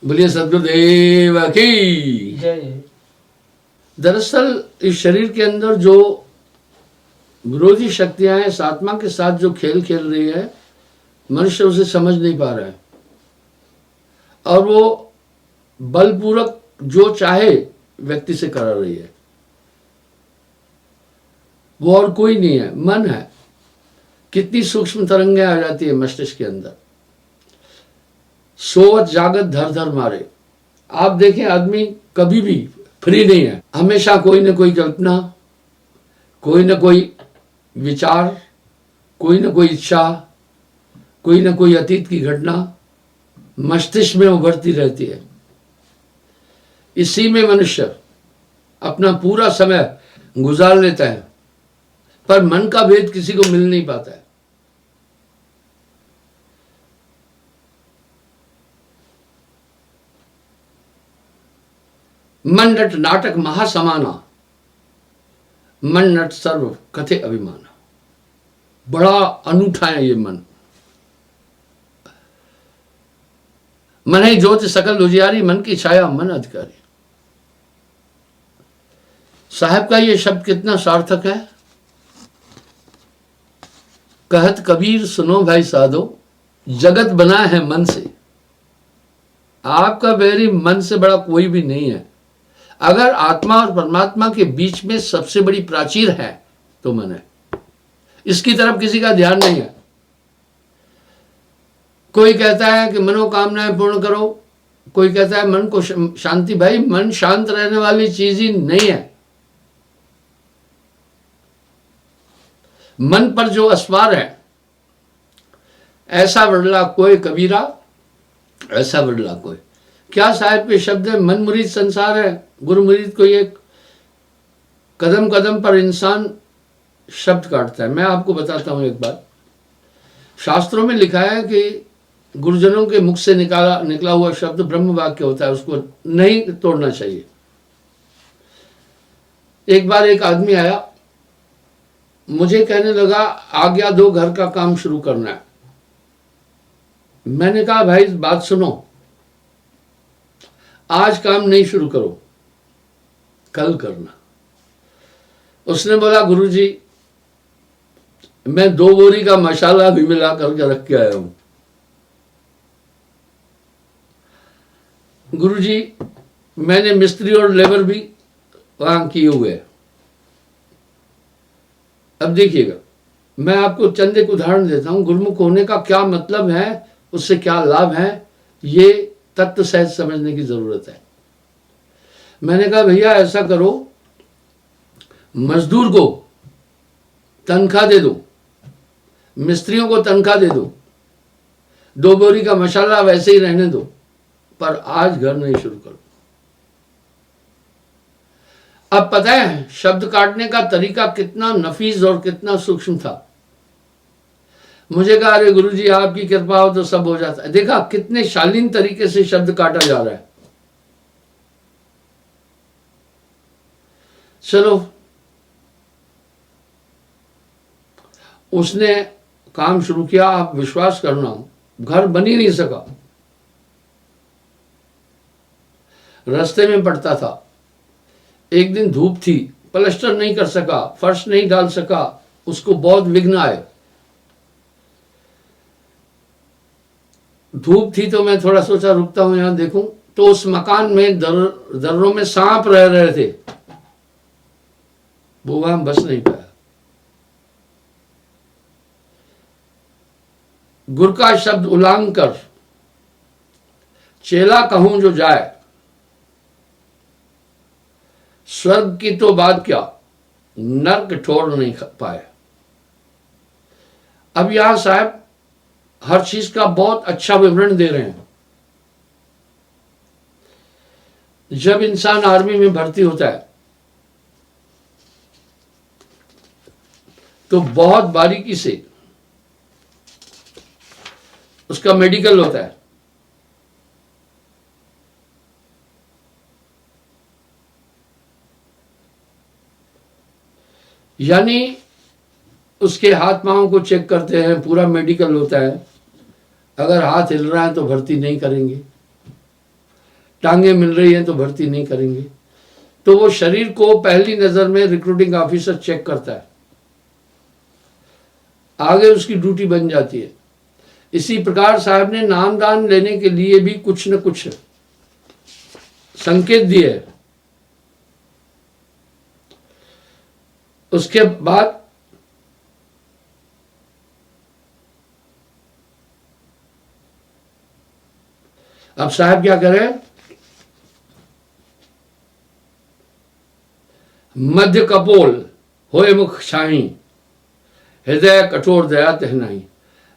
बोलिए सदगुरुदेव की जय। दरअसल इस शरीर के अंदर जो विरोधी शक्तियां हैं, इस आत्मा के साथ जो खेल खेल रही है, मनुष्य उसे समझ नहीं पा रहा है और वो बलपूर्वक जो चाहे व्यक्ति से करा रही है। वो और कोई नहीं है, मन है। कितनी सूक्ष्म तरंगें आ जाती है मस्तिष्क के अंदर। सोवत जागत धर धर मारे। आप देखें, आदमी कभी भी फ्री नहीं है। हमेशा कोई न कोई कल्पना, कोई न कोई विचार, कोई न कोई इच्छा, कोई न कोई अतीत की घटना मस्तिष्क में उभरती रहती है। इसी में मनुष्य अपना पूरा समय गुजार लेता है, पर मन का भेद किसी को मिल नहीं पाता है। मन नट नाटक महासमाना, मन नट सर्व कथे अभिमाना। बड़ा अनूठा है ये मन। मन है ज्योति सकल उजियारी, मन की छाया मन अधिकारी। साहब का ये शब्द कितना सार्थक है। कहत कबीर सुनो भाई साधो, जगत बना है मन से। आपका बैरी मन से बड़ा कोई भी नहीं है। अगर आत्मा और परमात्मा के बीच में सबसे बड़ी प्राचीर है तो मन है। इसकी तरफ किसी का ध्यान नहीं है। कोई कहता है कि मनोकामनाएं पूर्ण करो, कोई कहता है मन को शांति। भाई, मन शांत रहने वाली चीज ही नहीं है। मन पर जो अस्वार है, ऐसा वडला कोई कबीरा, ऐसा वडला कोई। क्या साहिब के शब्द है, मन मुरीद संसार है। गुरु मुरीद को ये कदम कदम पर इंसान शब्द काटता है। मैं आपको बताता हूं एक बात। शास्त्रों में लिखा है कि गुरुजनों के मुख से निकला हुआ शब्द ब्रह्म वाक्य होता है, उसको नहीं तोड़ना चाहिए। एक बार एक आदमी आया, मुझे कहने लगा आज्ञा दो, घर का काम शुरू करना है। मैंने कहा भाई बात सुनो, आज काम नहीं शुरू करो, कल करना। उसने बोला गुरुजी मैं 2 बोरी का मसाला भी मिला करके रख के आया हूं। गुरुजी मैंने मिस्त्री और लेबर भी वहां किए हुए हैं। अब देखिएगा, मैं आपको चंद एक उदाहरण देता हूं। गुरुमुख होने का क्या मतलब है, उससे क्या लाभ है, ये तत्व सहज समझने की जरूरत है। मैंने कहा भैया ऐसा करो, मजदूर को तनख्वाह दे दो, मिस्त्रियों को तनख्वाह दे दो, 2 बोरी का मसाला वैसे ही रहने दो, पर आज घर नहीं शुरू करो। अब पता है शब्द काटने का तरीका कितना नफीस और कितना सूक्ष्म था। मुझे कहा अरे गुरुजी आपकी कृपा हो तो सब हो जाता है। देखा कितने शालीन तरीके से शब्द काटा जा रहा है। चलो, उसने काम शुरू किया। आप विश्वास करना, घर बन ही नहीं सका। रास्ते में पड़ता था। एक दिन धूप थी, प्लास्टर नहीं कर सका, फर्श नहीं डाल सका, उसको बहुत विघ्न आए। धूप थी तो मैं थोड़ा सोचा रुकता हूं यहां देखूं, तो उस मकान में दर्रों में सांप रह रहे थे। वो वहां बस नहीं पाया। गुरु का शब्द उलांग कर चेला कहूं जो जाए, स्वर्ग की तो बात क्या, नर्क ठोर नहीं पाए। अब यहां साहब हर चीज का बहुत अच्छा विवरण दे रहे हैं। जब इंसान आर्मी में भर्ती होता है तो बहुत बारीकी से उसका मेडिकल होता है। यानी उसके हाथ पांव को चेक करते हैं, पूरा मेडिकल होता है। अगर हाथ हिल रहा है तो भर्ती नहीं करेंगे, टांगे मिल रही हैं तो भर्ती नहीं करेंगे। तो वो शरीर को पहली नजर में रिक्रूटिंग ऑफिसर चेक करता है, आगे उसकी ड्यूटी बन जाती है। इसी प्रकार साहब ने नामदान लेने के लिए भी कुछ न कुछ संकेत दिए। उसके बाद अब साहब क्या करें, मध्य कपोल होए मुख छाई, हृदय कठोर दया तहनाई।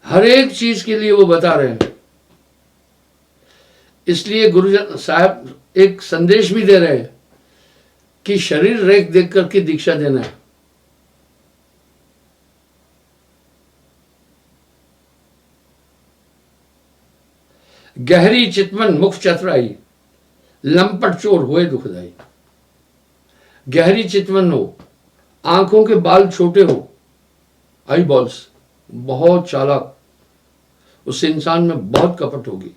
हर एक चीज के लिए वो बता रहे हैं। इसलिए गुरुजन साहब एक संदेश भी दे रहे हैं कि शरीर रेख देख करके दीक्षा देना है। गहरी चितवन मुख चतुराई, लंपट चोर हुए दुखदाई। गहरी चितवन हो, आंखों के बाल छोटे हो, आई बॉल्स, बहुत चालाक, उस इंसान में बहुत कपट होगी।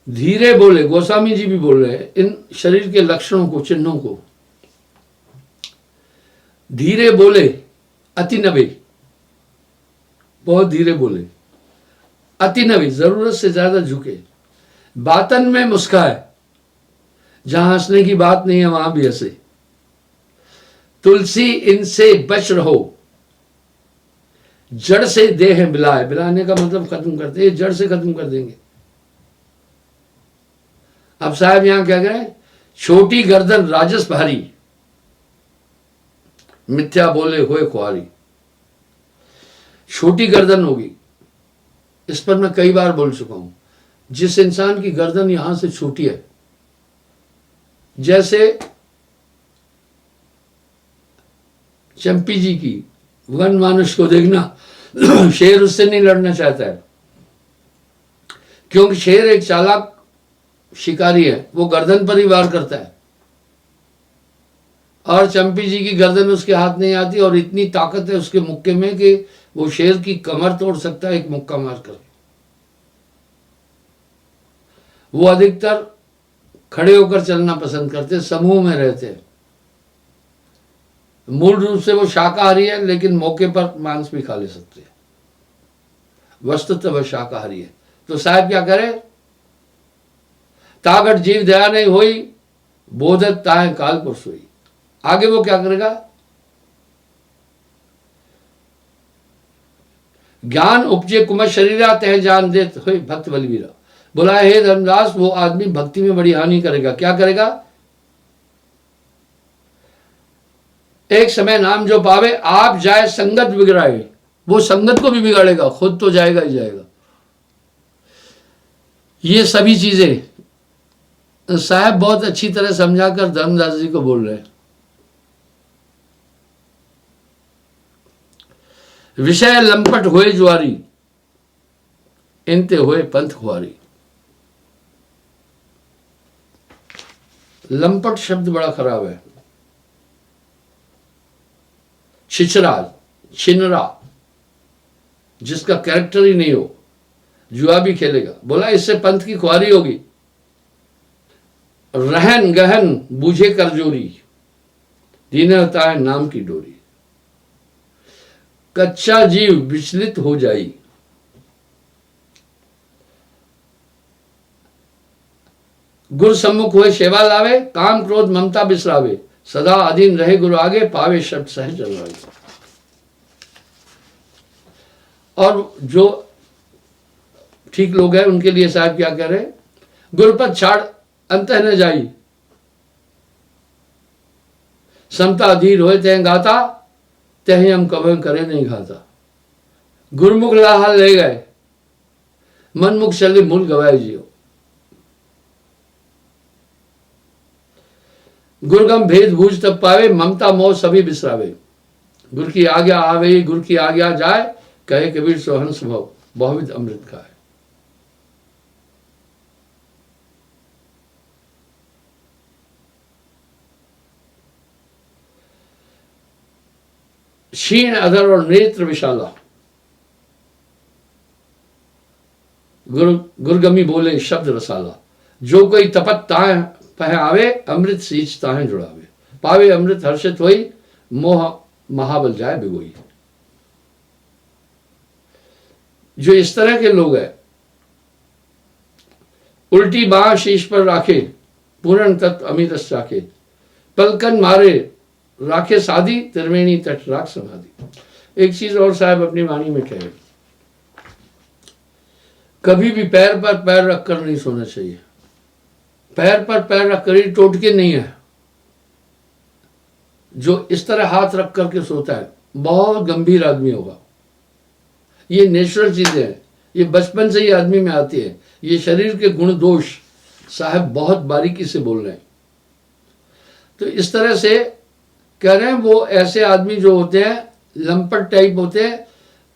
धीरे बोले, गोस्वामी जी भी बोल रहे हैं इन शरीर के लक्षणों को, चिन्हों को। धीरे बोले, अति नबे, बहुत धीरे बोले, अति नबी, जरूरत से ज्यादा झुके, बातन में मुस्काए, जहां हंसने की बात नहीं है वहां भी हंसे। तुलसी इनसे बच रहो, जड़ से देह मिलाए। मिलाने का मतलब खत्म करते, जड़ से खत्म कर देंगे। अब साहब यहां क्या करें, छोटी गर्दन राजस भारी, मिथ्या बोले हुए खुआरी। छोटी गर्दन होगी, इस पर मैं कई बार बोल चुका हूं। जिस इंसान की गर्दन यहां से छोटी है, जैसे चंपी जी की, वन मानुष को देखना, शेर उससे नहीं लड़ना चाहता है, क्योंकि शेर एक चालाक शिकारी है, वो गर्दन पर ही वार करता है। और चंपी जी की गर्दन उसके हाथ नहीं आती, और इतनी ताकत है उसके मुक्के में कि वो शेर की कमर तोड़ सकता है एक मुक्का मारकर। वो अधिकतर खड़े होकर चलना पसंद करते, समूह में रहते। मूल रूप से वो शाकाहारी है, लेकिन मौके पर मांस भी खा ले सकते हैं। वस्तुतः वह शाकाहारी है। तो साहब क्या करे, तागट जीव दया नहीं होई, बोधत ताहे काल पुरुष हुई। आगे वो क्या करेगा, ज्ञान उपजे कुमत शरीरा तह जान देत हुए भक्त बलवीरा। बोला हे धर्मदास, वो आदमी भक्ति में बड़ी हानि करेगा। क्या करेगा, एक समय नाम जो पावे, आप जाए संगत बिगड़ाए। वो संगत को भी बिगाड़ेगा, खुद तो जाएगा ही जाएगा। ये सभी चीजें साहब बहुत अच्छी तरह समझाकर धर्मदास जी को बोल रहे हैं। विषय लंपट हुए जुआरी, इनते हुए पंथ खुआरी। लंपट शब्द बड़ा खराब है। छिछरा, छिनरा, जिसका कैरेक्टर ही नहीं हो, जुआ भी खेलेगा। बोला इससे पंथ की खुआरी होगी। रहन गहन बूझे करजोरी, दीने होता है नाम की डोरी। कच्चा जीव विचलित हो जाई, गुरु सम्मुख हुए सेवा लावे, काम क्रोध ममता बिसरावे। सदा अधीन रहे गुरु आगे, पावे शब्द सहज चलवाए। और जो ठीक लोग हैं उनके लिए साहब क्या कह रहे, गुरुपद छाड़ अंत न जाई, समता अधीर होए तह गाता, तह हम कभी करे नहीं खाता। गुरुमुख लाहा ले गए, मनमुख चले मूल गवाए जियो। गुरुगम भेद भूज तब पावे, ममता मोह सभी बिसरावे। गुरु की आज्ञा आवे, गुरु की आज्ञा जाए, कहे कबीर सोहंस भव, बहुविध अमृत खाए। क्षीण अधर और नेत्र विशाला, गुरु गुरगमी बोले शब्द रसाला, जो कोई तपत ताहे पहआवे, अमृत सींच ताहे जुड़ावे, पावे अमृत हर्षित होई, मोह महाबल जाए बिगोई। जो इस तरह के लोग हैं, उल्टी बाह शीश पर राखे, पूर्ण तत्व अमित राखे, पलकन मारे राखे साधी, त्रिवेणी तट राख समाधि। एक चीज और साहब अपनी वाणी में कहे, कभी भी पैर पर पैर रखकर नहीं सोना चाहिए। पैर पर पैर रखकर ही टोटके नहीं है। जो इस तरह हाथ रख करके सोता है बहुत गंभीर आदमी होगा। ये नेचुरल चीजें हैं, ये बचपन से ही आदमी में आती है। ये शरीर के गुण दोष साहब बहुत बारीकी से बोल रहे हैं। तो इस तरह से कह रहे हैं, वो ऐसे आदमी जो होते हैं लंपट टाइप होते हैं,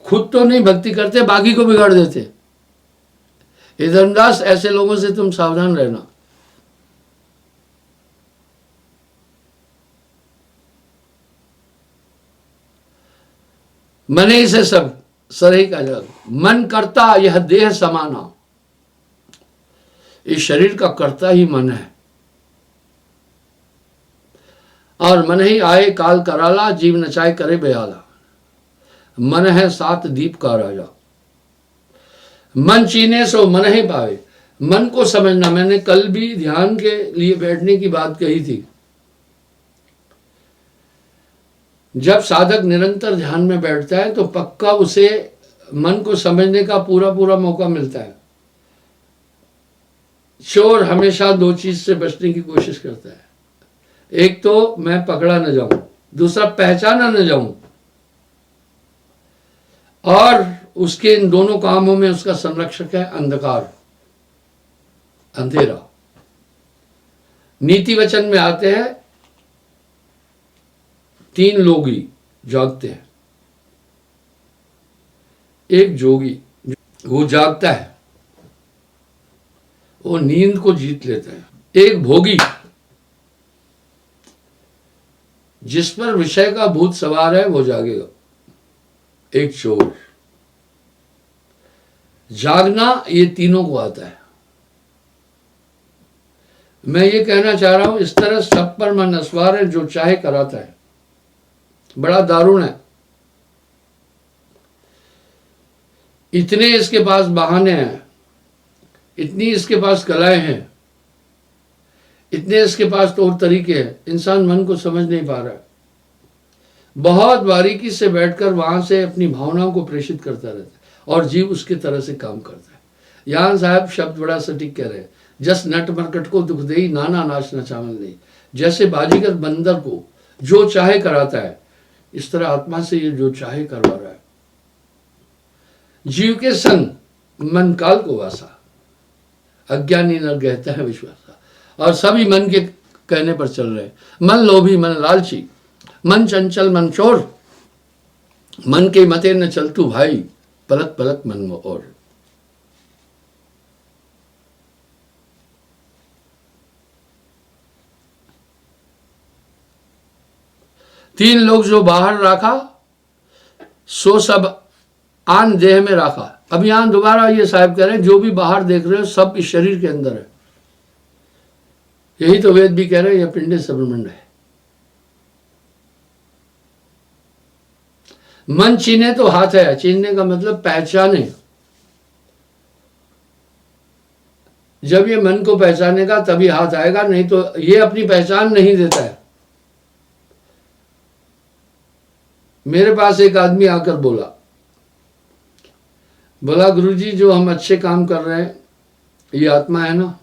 खुद तो नहीं भक्ति करते, बाकी को बिगाड़ देते। हे धर्मदास, ऐसे लोगों से तुम सावधान रहना। मन ही से सब सरही का जग, मन करता यह देह समाना। इस शरीर का कर्ता ही मन है, और मन ही आए काल कराला, जीव नचाए करे बेहाला। मन है सात दीप का राजा, मन चीने सो मन ही पावे। मन को समझना, मैंने कल भी ध्यान के लिए बैठने की बात कही थी। जब साधक निरंतर ध्यान में बैठता है तो पक्का उसे मन को समझने का पूरा पूरा मौका मिलता है। चोर हमेशा दो चीज से बचने की कोशिश करता है, एक तो मैं पकड़ा न जाऊं, दूसरा पहचाना न जाऊं। और उसके इन दोनों कामों में उसका संरक्षक है अंधकार, अंधेरा। नीति वचन में आते हैं तीन लोग ही जागते हैं। एक जोगी, वो जागता है, वो नींद को जीत लेता है। एक भोगी, जिस पर विषय का भूत सवार है वो जागेगा। एक चोर। जागना ये तीनों को आता है। मैं ये कहना चाह रहा हूं, इस तरह सब पर मन असवार है, जो चाहे कराता है। बड़ा दारुण है। इतने इसके पास बहाने हैं, इतनी इसके पास कलाएं हैं, इतने इसके पास तौर तरीके हैं, इंसान मन को समझ नहीं पा रहा है। बहुत बारीकी से बैठकर वहां से अपनी भावनाओं को प्रेषित करता रहता है और जीव उसके तरह से काम करता है। यहां साहब शब्द बड़ा सटीक कह रहे हैं, जस नट मरकट को दुख देई, नाना नाच नचावल नहीं। जैसे बाजीगर बंदर को जो चाहे कराता है, इस तरह आत्मा से ये जो चाहे करवा रहा है। जीव के संग मन काल को वासा, अज्ञानी नर कहता है विश्वासा। और सभी मन के कहने पर चल रहे हैं। मन लोभी, मन लालची, मन चंचल, मन चोर, मन के मते न चलतू भाई, पलक पलक मन में और। तीन लोग जो बाहर राखा, सो सब आन देह में राखा। अब यहां दोबारा ये साहब कह रहे हैं, जो भी बाहर देख रहे हो सब इस शरीर के अंदर है। यही तो वेद भी कह रहे हैं, यह पिंडे सबरमंड है। मन चीने तो हाथ है, चीनने का मतलब पहचाने। जब ये मन को पहचानेगा तभी हाथ आएगा, नहीं तो ये अपनी पहचान नहीं देता है। मेरे पास एक आदमी आकर बोला गुरुजी, जो हम अच्छे काम कर रहे हैं ये आत्मा है ना,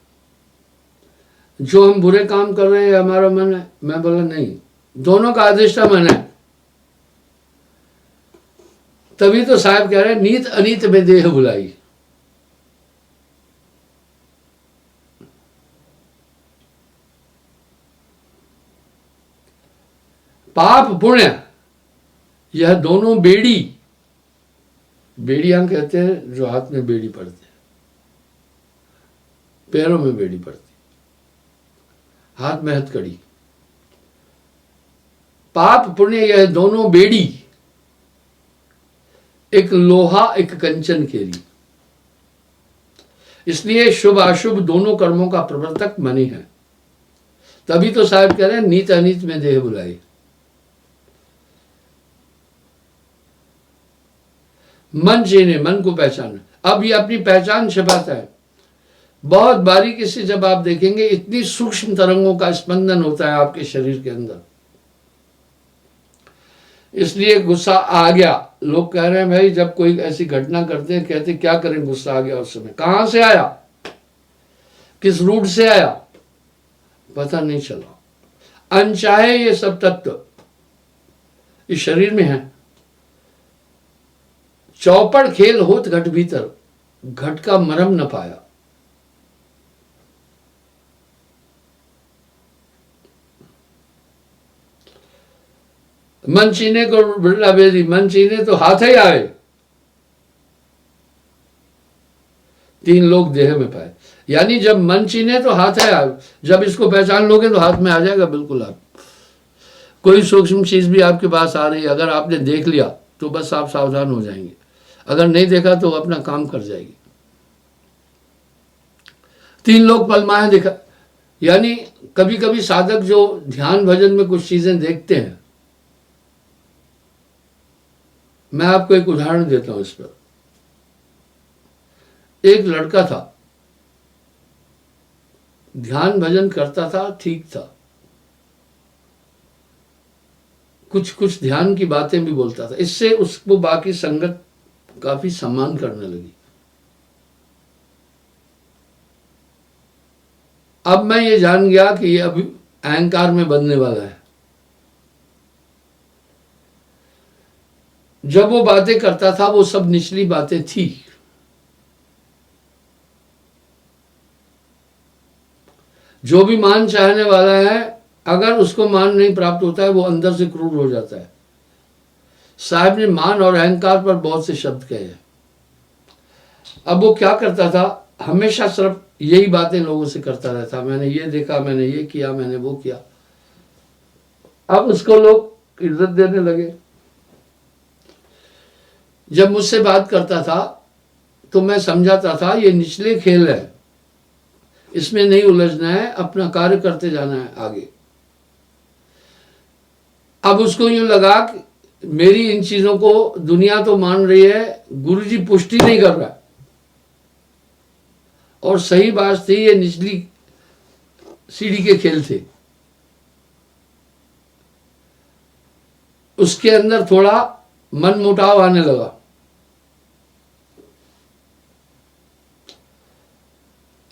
जो हम बुरे काम कर रहे हैं ये हमारा मन है। मैं बोला नहीं, दोनों का अधिष्ठा मन है। तभी तो साहब कह रहे हैं, नीत अनीत में देह बुलाई। पाप पुण्य यह दोनों बेड़ी, बेड़ियां कहते हैं जो हाथ में बेड़ी पड़ती है, पैरों में बेड़ी पड़ती, हाथ में हथकड़ी। पाप पुण्य यह दोनों बेड़ी, एक लोहा एक कंचन केरी। इसलिए शुभ अशुभ दोनों कर्मों का प्रवर्तक मन ही है। तभी तो साहब कह रहे हैं नीत अनीत में देह बुलाई। मन चीने, मन को पहचान। अब ये अपनी पहचान छिपाता है। बहुत बारीकी से जब आप देखेंगे इतनी सूक्ष्म तरंगों का स्पंदन होता है आपके शरीर के अंदर। इसलिए गुस्सा आ गया, लोग कह रहे हैं भाई जब कोई ऐसी घटना करते हैं कहते क्या करें, गुस्सा आ गया उस समय, कहां से आया, किस रूट से आया, पता नहीं चला। अनचाहे ये सब तत्व इस शरीर में है। चौपड़ खेल होत घट भीतर, घट का मरम न पाया। मन चीने को बिरला बेदी, मन चीने तो हाथ ही आए, तीन लोग देह में पाए। यानी जब मन चीने तो हाथ है आए, जब इसको पहचान लोगे तो हाथ में आ जाएगा बिल्कुल। आप कोई सूक्ष्म चीज भी आपके पास आ रही है, अगर आपने देख लिया तो बस आप सावधान हो जाएंगे, अगर नहीं देखा तो अपना काम कर जाएगी। तीन लोग पलमाएं दिखा, यानी कभी कभी साधक जो ध्यान भजन में कुछ चीजें देखते हैं, मैं आपको एक उदाहरण देता हूं इस पर। एक लड़का था, ध्यान भजन करता था, ठीक था, कुछ कुछ ध्यान की बातें भी बोलता था, इससे उसको बाकी संगत काफी सम्मान करने लगी। अब मैं ये जान गया कि ये अभी अहंकार में बदलने वाला है। जब वो बातें करता था वो सब निचली बातें थी। जो भी मान चाहने वाला है, अगर उसको मान नहीं प्राप्त होता है वो अंदर से क्रूर हो जाता है। साहब ने मान और अहंकार पर बहुत से शब्द कहे हैं। अब वो क्या करता था, हमेशा सिर्फ यही बातें लोगों से करता रहता, मैंने ये देखा, मैंने ये किया, मैंने वो किया। अब उसको लोग इज्जत देने लगे। जब मुझसे बात करता था तो मैं समझाता था ये निचले खेल है, इसमें नहीं उलझना है, अपना कार्य करते जाना है आगे। अब उसको यूं लगा कि मेरी इन चीजों को दुनिया तो मान रही है, गुरुजी पुष्टि नहीं कर रहा। और सही बात थी, ये निचली सीढ़ी के खेल थे। उसके अंदर थोड़ा मन मुटाव आने लगा।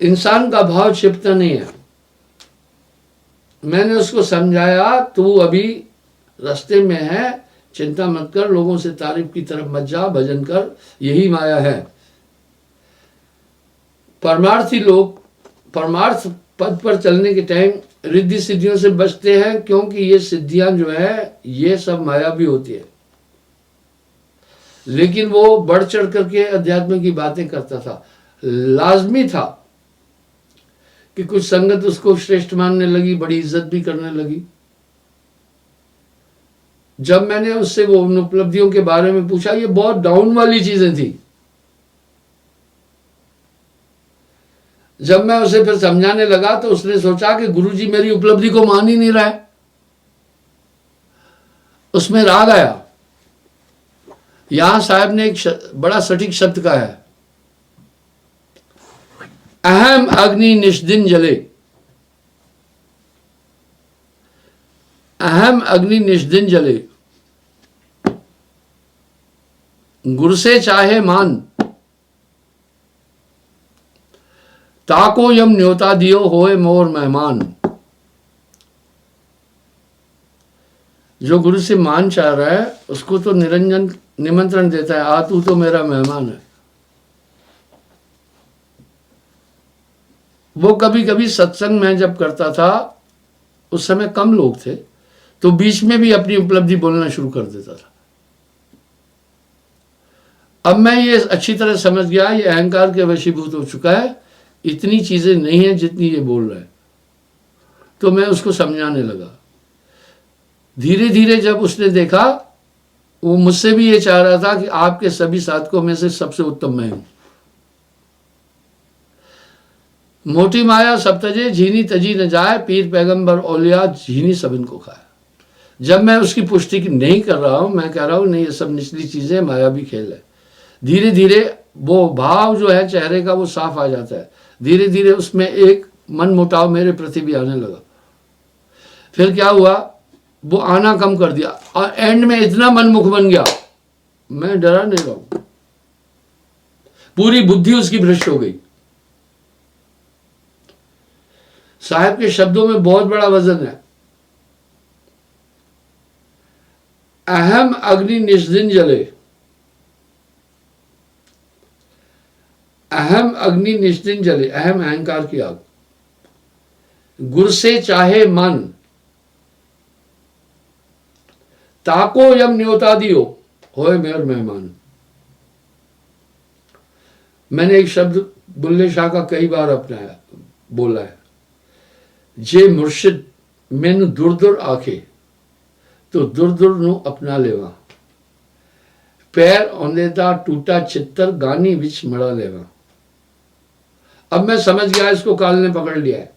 इंसान का भाव छिपता नहीं है। मैंने उसको समझाया, तू अभी रास्ते में है, चिंता मत कर, लोगों से तारीफ की तरफ मत जा, भजन कर, यही माया है। परमार्थी लोग परमार्थ पद पर चलने के टाइम रिद्धि सिद्धियों से बचते हैं, क्योंकि ये सिद्धियां जो है ये सब माया भी होती है। लेकिन वो बढ़ चढ़ करके अध्यात्म की बातें करता था। लाजमी था कि कुछ संगत उसको श्रेष्ठ मानने लगी, बड़ी इज्जत भी करने लगी। जब मैंने उससे वो उन उपलब्धियों के बारे में पूछा, ये बहुत डाउन वाली चीजें थी। जब मैं उसे फिर समझाने लगा तो उसने सोचा कि गुरुजी मेरी उपलब्धि को मान ही नहीं रहा है। उसमें राग आया। यहां साहब ने एक बड़ा सटीक शब्द कहा है, अहम अग्नि निष्दिन जले। अहम अग्नि निष्दिन जले, गुर से चाहे मान, ताको यम न्योता दियो होए मोर मेहमान। जो गुरु से मान चाह रहा है उसको तो निरंजन निमंत्रण देता है, आ तू तो मेरा मेहमान है। वो कभी कभी सत्संग में जब करता था, उस समय कम लोग थे, तो बीच में भी अपनी उपलब्धि बोलना शुरू कर देता था। अब मैं ये अच्छी तरह समझ गया, ये अहंकार के वशीभूत हो चुका है, इतनी चीजें नहीं है जितनी ये बोल रहा है। तो मैं उसको समझाने लगा। धीरे धीरे जब उसने देखा, वो मुझसे भी ये चाह रहा था कि आपके सभी साधकों में से सबसे उत्तम मैं हूं। मोटी माया सब तजे, झीनी तजी न जाए, पीर पैगंबर औलिया झीनी सब इनको खाए। जब मैं उसकी पुष्टि नहीं कर रहा हूं, मैं कह रहा हूं नहीं ये सब निचली चीजें, मायावी खेल है। धीरे धीरे वो भाव जो है चेहरे का वो साफ आ जाता है। धीरे धीरे उसमें एक मन मुटाव मेरे प्रति भी आने लगा। फिर क्या हुआ, वो आना कम कर दिया और एंड में इतना मनमुख बन गया, मैं डरा नहीं रहा हूं। पूरी बुद्धि उसकी भ्रष्ट हो गई। साहब के शब्दों में बहुत बड़ा वजन है। अहम अग्नि निस्दिन जले, अहम अग्नि निस्दिन जले, अहम अहंकार की आग। गुर से चाहे मन, ताको यम न्योता दियो, होए मेर मेहमान। मैंने एक शब्द बुल्ले शाह का कई बार अपनाया, बोला है, जे मुर्शिद मैनू दूर दूर आखे तो दूर दूर नू अपना लेवा, पैर औंदे दा टूटा चित्तर गानी विच मड़ा लेवा। अब मैं समझ गया इसको काल ने पकड़ लिया है,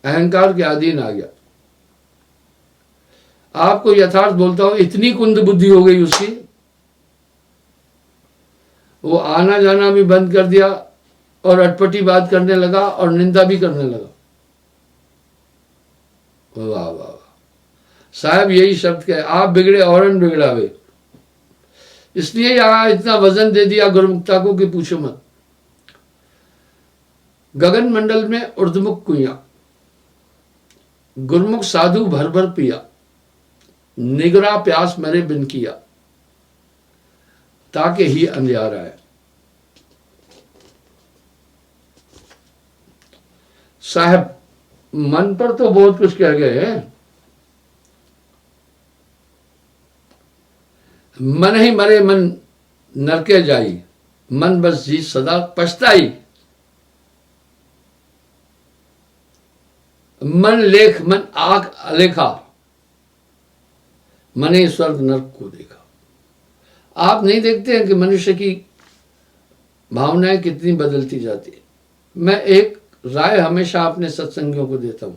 अहंकार के अधीन आ गया। आपको यथार्थ बोलता हूं, इतनी कुंद बुद्धि हो गई उसकी, वो आना जाना भी बंद कर दिया और अटपटी बात करने लगा और निंदा भी करने लगा। वाह वाह वाह साहब, यही शब्द कहे, आप बिगड़े औरन बिगड़ावे। इसलिए यहां इतना वजन दे दिया गुरुमुखता को कि पूछो मत। गगन मंडल में उर्दमुख कुइया, गुरमुख साधु भर भर पिया, निगरा प्यास मरे बिन किया, ताकि ही अंधियारा है। साहब मन पर तो बहुत कुछ कह गए हैं। मन ही मरे मन नरके जाई, मन बस जी सदा पछताई। मन लेख मन आग अलेखा, मने स्वर्ग नरक को देखा। आप नहीं देखते हैं कि मनुष्य की भावनाएं कितनी बदलती जाती है। मैं एक राय हमेशा अपने सत्संगियों को देता हूं,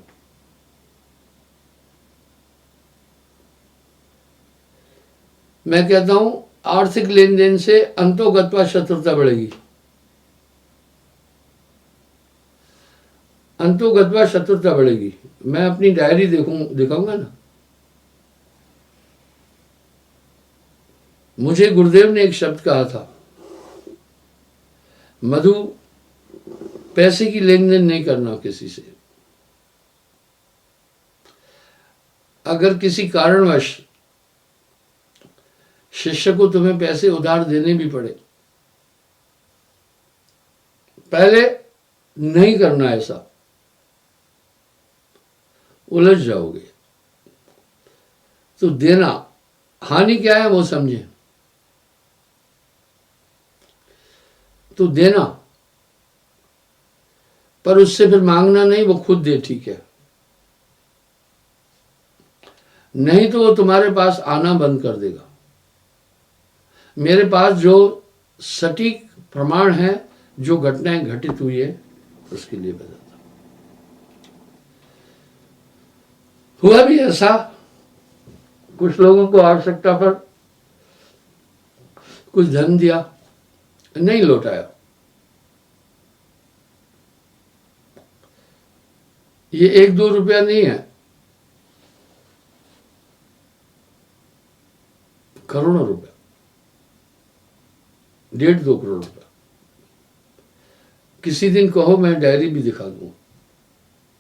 मैं कहता हूं आर्थिक लेन देन से अंतोगत्वा शत्रुता बढ़ेगी, अंतोगत्वा शत्रुता बढ़ेगी। मैं अपनी डायरी दिखाऊंगा ना, मुझे गुरुदेव ने एक शब्द कहा था, मधु पैसे की लेन देन नहीं करना किसी से। अगर किसी कारणवश शिष्य को तुम्हें पैसे उधार देने भी पड़े, पहले नहीं करना ऐसा, उलझ जाओगे। तो देना, हानि क्या है वो समझे, तो देना, पर उससे फिर मांगना नहीं, वो खुद दे, ठीक है। नहीं तो वो तुम्हारे पास आना बंद कर देगा। मेरे पास जो सटीक प्रमाण है, जो घटनाएं घटित हुई है, उसके लिए बताता हुआ भी ऐसा। कुछ लोगों को आवश्यकता पर कुछ धन दिया, नहीं लौटाया। ये 1-2 रुपया नहीं है, करोड़ों रुपया, 1.5-2 करोड़ रुपया। किसी दिन कहो मैं डायरी भी दिखा दूं,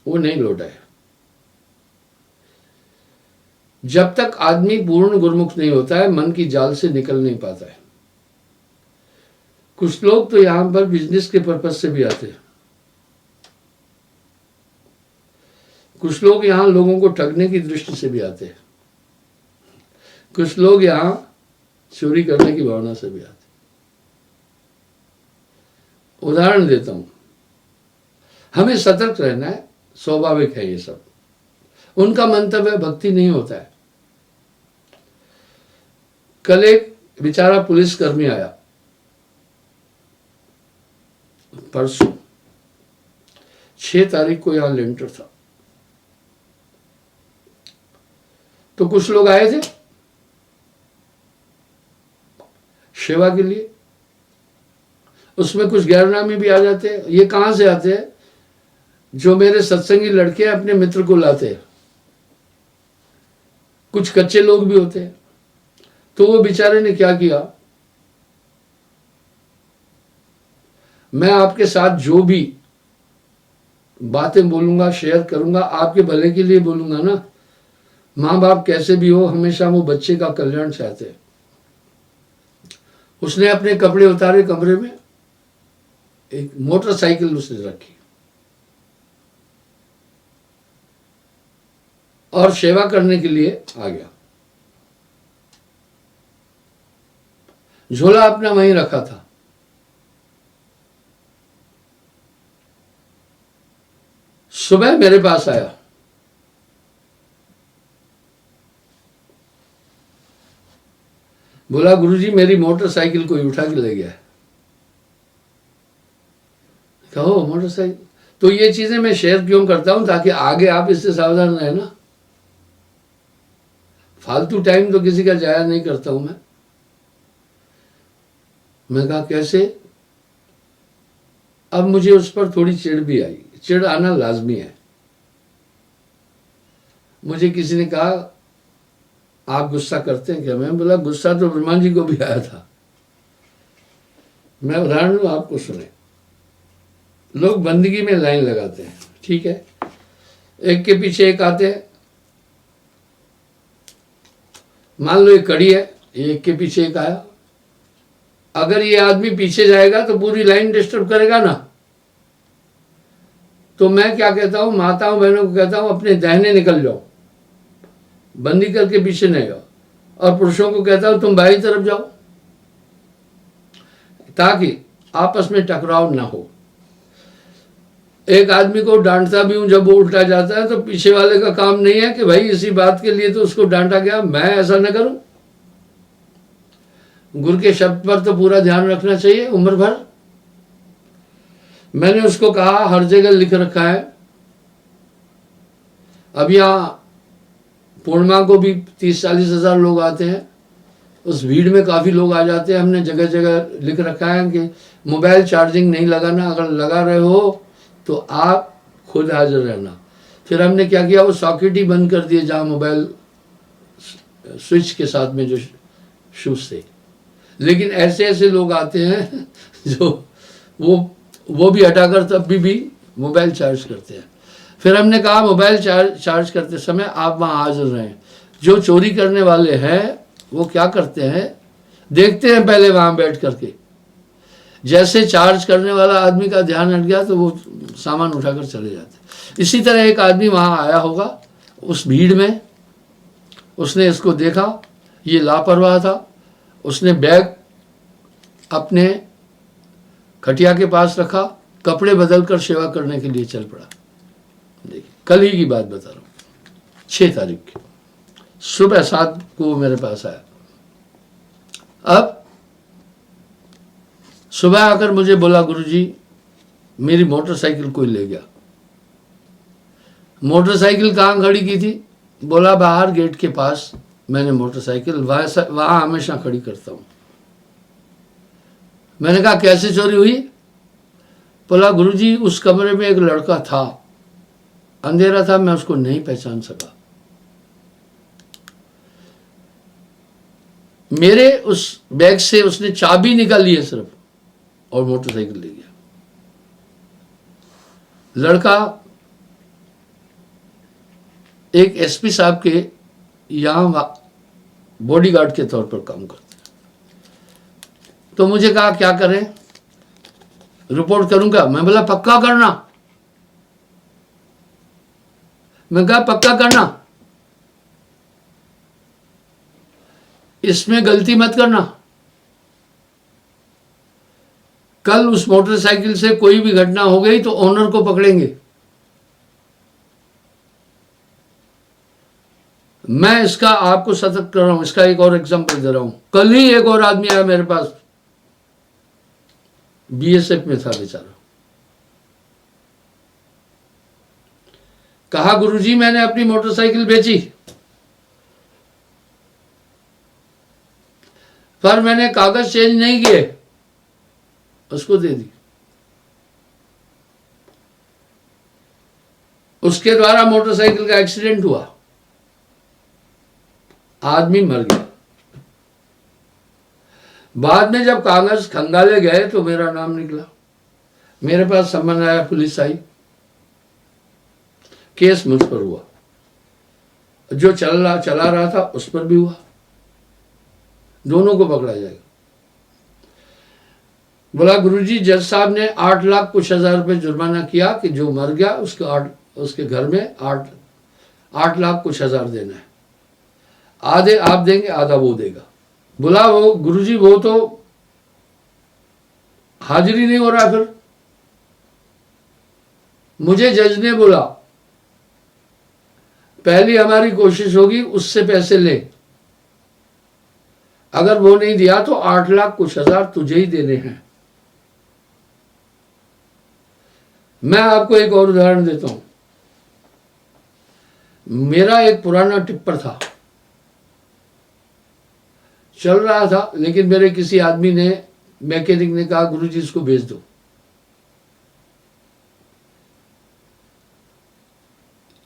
वो नहीं लौटाया। जब तक आदमी पूर्ण गुरुमुख नहीं होता है, मन की जाल से निकल नहीं पाता है। कुछ लोग तो यहां पर बिजनेस के पर्पज से भी आते हैं, कुछ लोग यहां लोगों को ठगने की दृष्टि से भी आते हैं, कुछ लोग यहां चोरी करने की भावना से भी आते हैं। उदाहरण देता हूं, हमें सतर्क रहना है, स्वाभाविक है ये सब। उनका मंतव्य भक्ति नहीं होता है। कल एक बेचारा पुलिसकर्मी आया, परसों 6 तारीख को यहाँ लेंटर था, तो कुछ लोग आए थे सेवा के लिए। उसमें कुछ गैरनामी भी आ जाते हैं। ये कहाँ से आते हैं? जो मेरे सत्संगी लड़के अपने मित्र को लाते हैं। कुछ कच्चे लोग भी होते हैं। तो वो बेचारे ने क्या किया, मैं आपके साथ जो भी बातें बोलूंगा, शेयर करूंगा, आपके भले के लिए बोलूंगा ना। माँ बाप कैसे भी हो, हमेशा वो बच्चे का कल्याण चाहते हैं। उसने अपने कपड़े उतारे, कमरे में एक मोटरसाइकिल उसने रखी और सेवा करने के लिए आ गया। झोला अपना वहीं रखा था। सुबह मेरे पास आया, बोला गुरुजी मेरी मोटरसाइकिल कोई उठा के ले गया है। कहो मोटरसाइकिल, तो ये चीजें मैं शेयर क्यों करता हूं, ताकि आगे आप इससे सावधान रहे ना। फालतू टाइम तो किसी का जाया नहीं करता हूं मैं कहा कैसे। अब मुझे उस पर थोड़ी चिढ़ भी आई। चिढ़ आना लाजमी है। मुझे किसी ने कहा आप गुस्सा करते हैं क्या? मैं बोला गुस्सा तो ब्रह्मा जी को भी आया था। मैं उदाहरण दूं आपको, सुने। लोग बंदगी में लाइन लगाते हैं, ठीक है, एक के पीछे एक आते हैं। मान लो एक कड़ी है, एक के पीछे एक आया। अगर ये आदमी पीछे जाएगा तो पूरी लाइन डिस्टर्ब करेगा ना। तो मैं क्या कहता हूं, माताओं बहनों को कहता हूं अपने दाहिने निकल जाओ, बंदी करके पीछे नहीं जाओ। और पुरुषों को कहता हूं तुम बाई तरफ जाओ, ताकि आपस में टकराव ना हो। एक आदमी को डांटता भी हूं जब वो उल्टा जाता है, तो पीछे वाले का काम नहीं है कि भाई इसी बात के लिए तो उसको डांटा गया, मैं ऐसा न करूं। गुरु के शब्द पर तो पूरा ध्यान रखना चाहिए उम्र भर। मैंने उसको कहा, हर जगह लिख रखा है। अब यहां पूर्णिमा को भी 30-40 हजार लोग आते हैं। उस भीड़ में काफी लोग आ जाते हैं। हमने जगह जगह लिख रखा है कि मोबाइल चार्जिंग नहीं लगाना, अगर लगा रहे हो तो आप खुद हाजिर रहना। फिर हमने क्या किया, वो सॉकेट ही बंद कर दिए जहां मोबाइल स्विच के साथ में जो शूज थे। लेकिन ऐसे ऐसे लोग आते हैं जो वो भी हटाकर तब भी मोबाइल चार्ज करते हैं। फिर हमने कहा मोबाइल चार्ज करते समय आप वहां हाजिर रहें। जो चोरी करने वाले हैं वो क्या करते हैं, देखते हैं पहले वहां बैठ करके। जैसे चार्ज करने वाला आदमी का ध्यान हट गया तो वो सामान उठाकर चले जाते। इसी तरह एक आदमी वहां आया होगा उस भीड़ में, उसने इसको देखा, ये लापरवाह था। उसने बैग अपने खटिया के पास रखा, कपड़े बदलकर सेवा करने के लिए चल पड़ा। देखिए, कल ही की बात बता रहा हूं, 6 तारीख की सुबह 7 को मेरे पास आया। अब सुबह आकर मुझे बोला गुरुजी मेरी मोटरसाइकिल कोई ले गया। मोटरसाइकिल कहाँ खड़ी की थी? बोला बाहर गेट के पास मैंने मोटरसाइकिल वहां हमेशा खड़ी करता हूं। मैंने कहा कैसे चोरी हुई? बोला गुरुजी उस कमरे में एक लड़का था, अंधेरा था, मैं उसको नहीं पहचान सका। मेरे उस बैग से उसने चाबी निकाली है सिर्फ, और मोटरसाइकिल ले गया। लड़का एक एसपी साहब के यहां बॉडीगार्ड के तौर पर काम करता है। तो मुझे कहा क्या करें, रिपोर्ट करूंगा? मैं बोला पक्का करना। मैं कहा पक्का करना, इसमें गलती मत करना। कल उस मोटरसाइकिल से कोई भी घटना हो गई तो ओनर को पकड़ेंगे। मैं इसका आपको सतर्क कर रहा हूं। इसका एक और एग्जांपल दे रहा हूं। कल ही एक और आदमी आया मेरे पास, बीएसएफ में था बेचारा, कहा गुरुजी मैंने अपनी मोटरसाइकिल बेची, पर मैंने कागज चेंज नहीं किए, उसको दे दी। उसके द्वारा मोटरसाइकिल का एक्सीडेंट हुआ, आदमी मर गया। बाद में जब कागज खंगाले गए तो मेरा नाम निकला, मेरे पास सम्मन आया, पुलिस आई, केस मुझ पर हुआ, जो चला रहा था उस पर भी हुआ, दोनों को पकड़ा जाएगा। बोला गुरुजी जज साहब ने 8 लाख कुछ हजार रुपए जुर्माना किया कि जो मर गया उसके घर में 8 लाख कुछ हजार देना है, आधे आप देंगे आधा वो देगा। बोला वो गुरुजी वो तो हाजिरी नहीं हो रहा। फिर मुझे जज ने बोला पहली हमारी कोशिश होगी उससे पैसे ले, अगर वो नहीं दिया तो 8 लाख कुछ हजार तुझे ही देने हैं। मैं आपको एक और उदाहरण देता हूं। मेरा एक पुराना टिप्पर था, चल रहा था, लेकिन मेरे किसी आदमी ने, मैकेनिक ने कहा गुरुजी इसको बेच दो।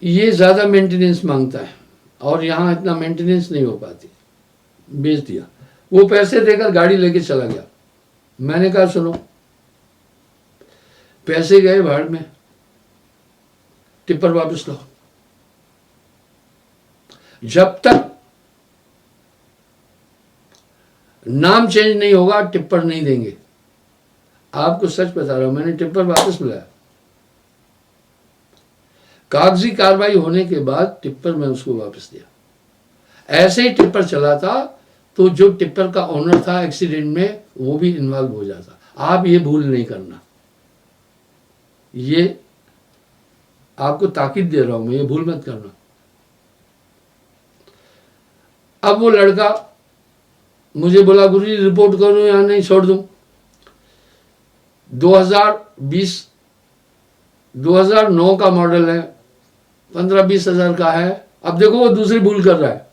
ये ज्यादा मेंटेनेंस मांगता है और यहां इतना मेंटेनेंस नहीं हो पाती, बेच दिया। वो पैसे देकर गाड़ी लेके चला गया। मैंने कहा सुनो, पैसे गए भाड़ में, टिप्पर वापस लो। जब तक नाम चेंज नहीं होगा टिप्पर नहीं देंगे। आपको सच बता रहा हूं, मैंने टिप्पर वापस बुलाया। कागजी कार्रवाई होने के बाद टिप्पर मैं उसको वापस दिया। ऐसे ही टिप्पर चला था तो जो टिप्पर का ओनर था एक्सीडेंट में वो भी इन्वॉल्व हो जाता। आप ये भूल नहीं करना, ये आपको ताकीद दे रहा हूं मैं, ये भूल मत करना। अब वो लड़का मुझे बोला गुरुजी रिपोर्ट करूं या नहीं छोड़ दूं। 2009 का मॉडल है, 15-20 हजार का है। अब देखो वो दूसरी भूल कर रहा है।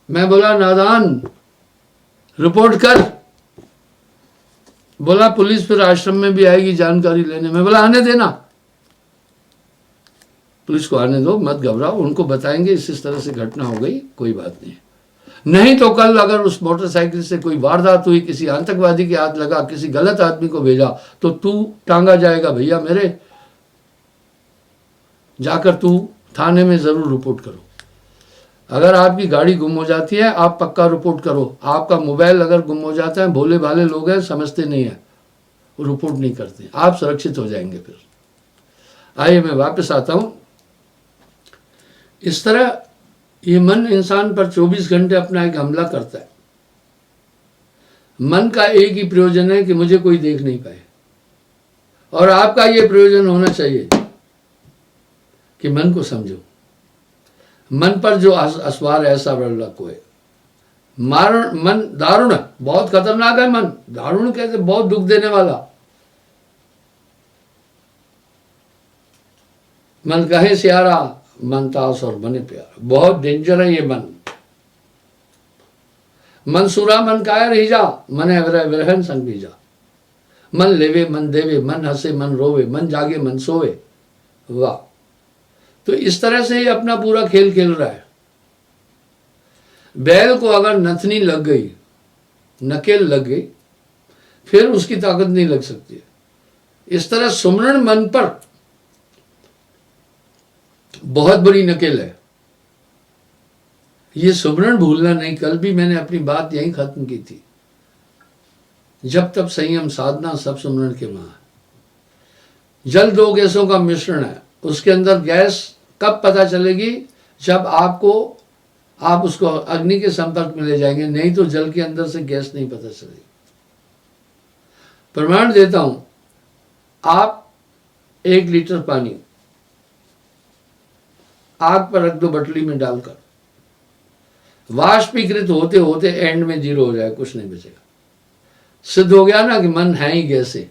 मैं बोला नादान रिपोर्ट कर। बोला पुलिस फिर आश्रम में भी आएगी जानकारी लेने। मैं बोला आने देना, पुलिस को आने दो, मत घबराओ, उनको बताएंगे इस तरह से घटना हो गई, कोई बात नहीं। नहीं तो कल अगर उस मोटरसाइकिल से कोई वारदात हुई, किसी आतंकवादी के हाथ लगा, किसी गलत आदमी को भेजा तो तू टांगा जाएगा भैया मेरे। जाकर तू थाने में जरूर रिपोर्ट करो। अगर आपकी गाड़ी गुम हो जाती है आप पक्का रिपोर्ट करो। आपका मोबाइल अगर गुम हो जाता है, भोले भाले लोग हैं, समझते नहीं है, रिपोर्ट नहीं करते, आप सुरक्षित हो जाएंगे। फिर आइए मैं वापस आता हूं। इस तरह ये मन इंसान पर 24 घंटे अपना एक हमला करता है। मन का एक ही प्रयोजन है कि मुझे कोई देख नहीं पाए, और आपका ये प्रयोजन होना चाहिए कि मन को समझो। मन पर जो असवार ऐसा वर्ला कोई मन दारुण, बहुत खतरनाक है मन। दारुण कहते बहुत दुख देने वाला। मन कहे स्यारा, मन तास और बने प्यारा। बहुत डेंजर है ये मन। मन सुरा मन कायर हिजा, मन है विरहन संग बीजा। मन लेवे मन देवे, मन हंसे मन रोवे, मन जागे मन सोवे। वाह। तो इस तरह से ही अपना पूरा खेल खेल रहा है। बैल को अगर नथनी लग गई, नकेल लग गई, फिर उसकी ताकत नहीं लग सकती। इस तरह सुमरण मन पर बहुत बड़ी नकेल है। ये सुमरण भूलना नहीं। कल भी मैंने अपनी बात यहीं खत्म की थी। जब तब संयम साधना सब सुमरण के मां। जल 2 गैसों का मिश्रण है, उसके अंदर गैस कब पता चलेगी? जब आप उसको अग्नि के संपर्क में ले जाएंगे, नहीं तो जल के अंदर से गैस नहीं पता चलेगी। प्रमाण देता हूं, आप 1 लीटर पानी आग पर रख दो बटली में डालकर, वाष्पीकृत होते होते एंड में 0 हो जाए, कुछ नहीं बचेगा। सिद्ध हो गया ना कि मन है ही गैसे।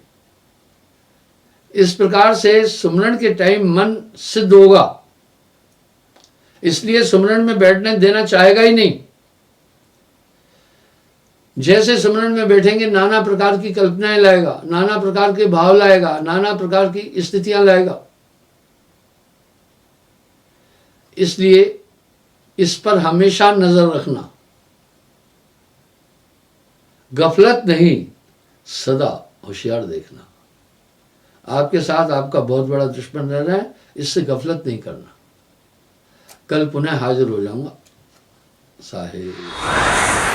इस प्रकार से सुमरन के टाइम मन सिद्ध होगा, इसलिए सुमरन में बैठने देना चाहेगा ही नहीं। जैसे सुमरन में बैठेंगे नाना प्रकार की कल्पनाएं लाएगा, नाना प्रकार के भाव लाएगा, नाना प्रकार की स्थितियां लाएगा। इसलिए इस पर हमेशा नजर रखना, गफलत नहीं, सदा होशियार देखना। आपके साथ आपका बहुत बड़ा दुश्मन रह रहा है, इससे गफलत नहीं करना। कल पुनः हाजिर हो जाऊंगा। साहिब।